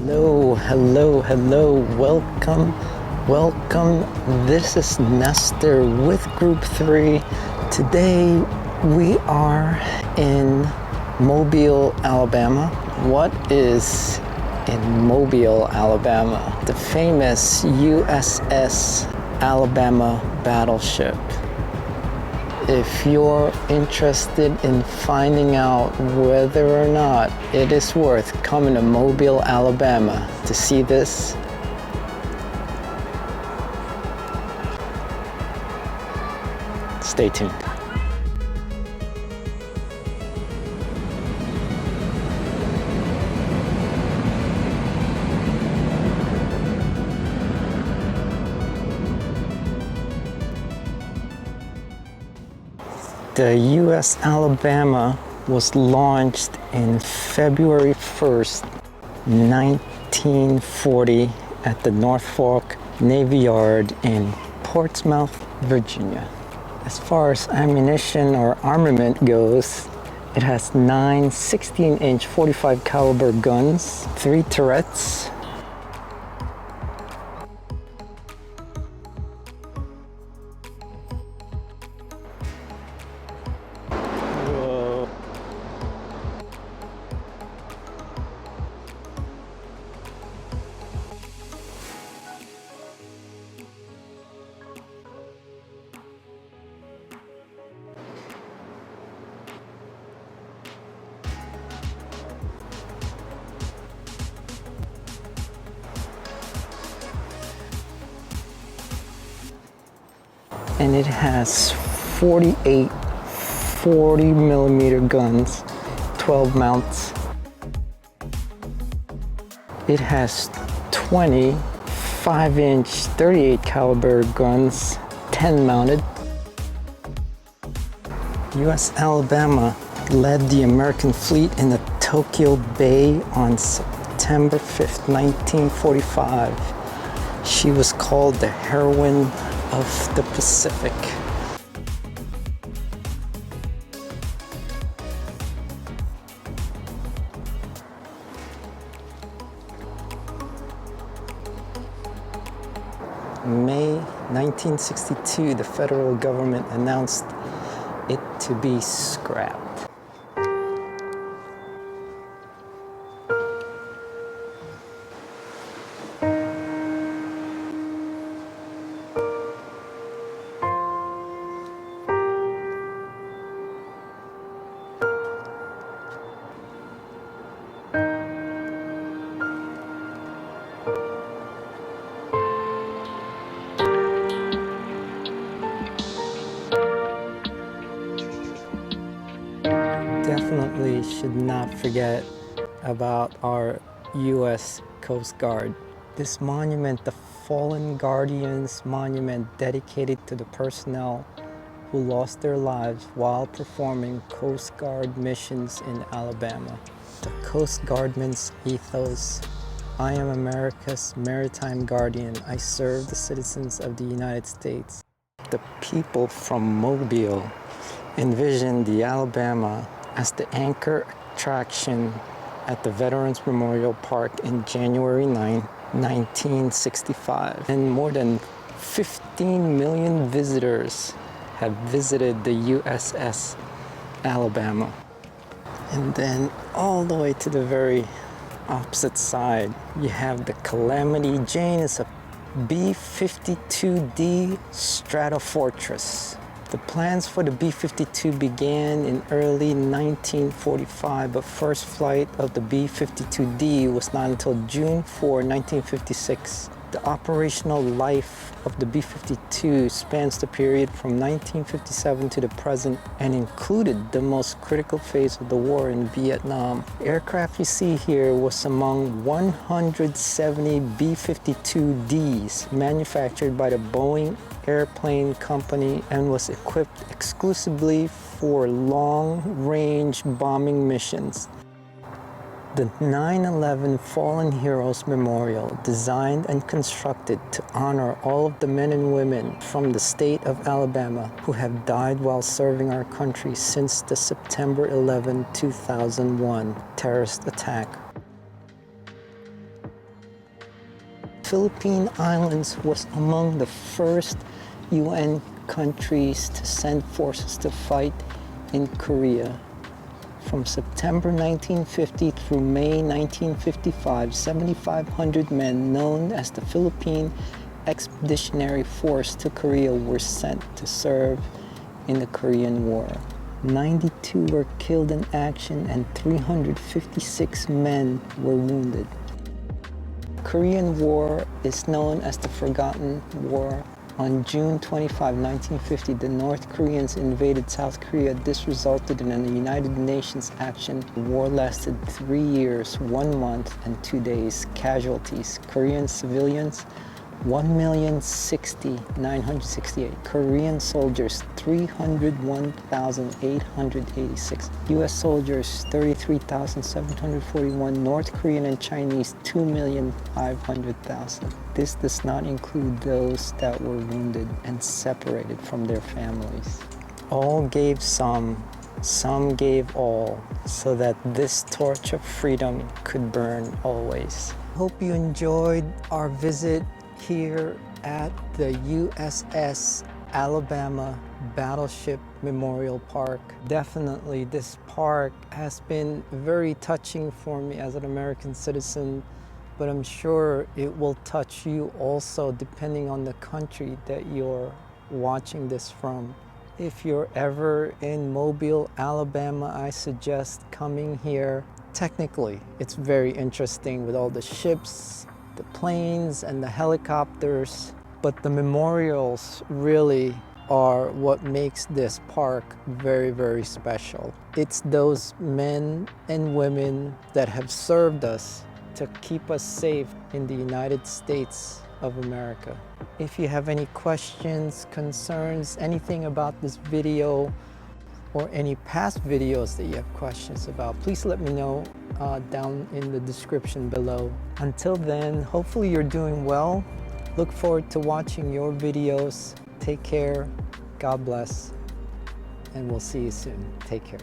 Hello. Welcome. This is Nestor with Group 3. Today we are in Mobile, Alabama. What is in Mobile, Alabama? The famous USS Alabama battleship. If you're interested in finding out whether or not it is worth coming to Mobile, Alabama to see this, stay tuned. The U.S. Alabama was launched in February 1st, 1940 at the North Fork Navy Yard in Portsmouth, Virginia. As far as ammunition or armament goes, it has 9 16-inch 45 caliber guns, 3 turrets, and it has 48 40 millimeter guns, 12 mounts. It has 20 5-inch 38 caliber guns, 10 mounted. U.S. Alabama led the American fleet in the Tokyo Bay on September 5th, 1945. She was called the Heroine of the Pacific. May 1962, the federal government announced it to be scrapped. Definitely should not forget about our U.S. Coast Guard. This monument, the Fallen Guardians Monument, dedicated to the personnel who lost their lives while performing Coast Guard missions in Alabama. The Coast Guardman's ethos: I am America's maritime guardian. I serve the citizens of the United States. The people from Mobile envisioned the Alabama as the anchor attraction at the Veterans Memorial Park in January 9, 1965. And more than 15 million visitors have visited the USS Alabama. And then all the way to the very opposite side, you have the Calamity Jane. It's a B-52D Stratofortress. The plans for the B-52 began in early 1945, but first flight of the B-52D was not until June 4, 1956. The operational life of the B-52 spans the period from 1957 to the present and included the most critical phase of the war in Vietnam. The aircraft you see here was among 170 B-52Ds manufactured by the Boeing Airplane Company and was equipped exclusively for long-range bombing missions. The 9/11 Fallen Heroes Memorial, designed and constructed to honor all of the men and women from the state of Alabama who have died while serving our country since the September 11, 2001 terrorist attack. Philippine Islands was among the first UN countries to send forces to fight in Korea. From September 1950 through May 1955, 7,500 men known as the Philippine Expeditionary Force to Korea were sent to serve in the Korean War. 92 were killed in action and 356 men were wounded. The Korean War is known as the Forgotten War. On June 25, 1950, the North Koreans invaded South Korea. This resulted in a United Nations action. The war lasted 3 years, 1 month, and 2 days. Casualties: Korean civilians, 1,060,968. Korean soldiers, 301,886. U.S. soldiers, 33,741. North Korean and Chinese, 2,500,000. This does not include those that were wounded and separated from their families. All gave some gave all, so that this torch of freedom could burn always. Hope you enjoyed our visit here at the USS Alabama Battleship Memorial Park. Definitely, this park has been very touching for me as an American citizen, but I'm sure it will touch you also depending on the country that you're watching this from. If you're ever in Mobile, Alabama, I suggest coming here. Technically, it's very interesting with all the ships, the planes, and the helicopters, but the memorials really are what makes this park very, very special. It's those men and women that have served us to keep us safe in the United States of America. If you have any questions, concerns, anything about this video, or any past videos that you have questions about, please let me know down in the description below. Until then, hopefully you're doing well. Look forward to watching your videos. Take care, God bless, and we'll see you soon. Take care.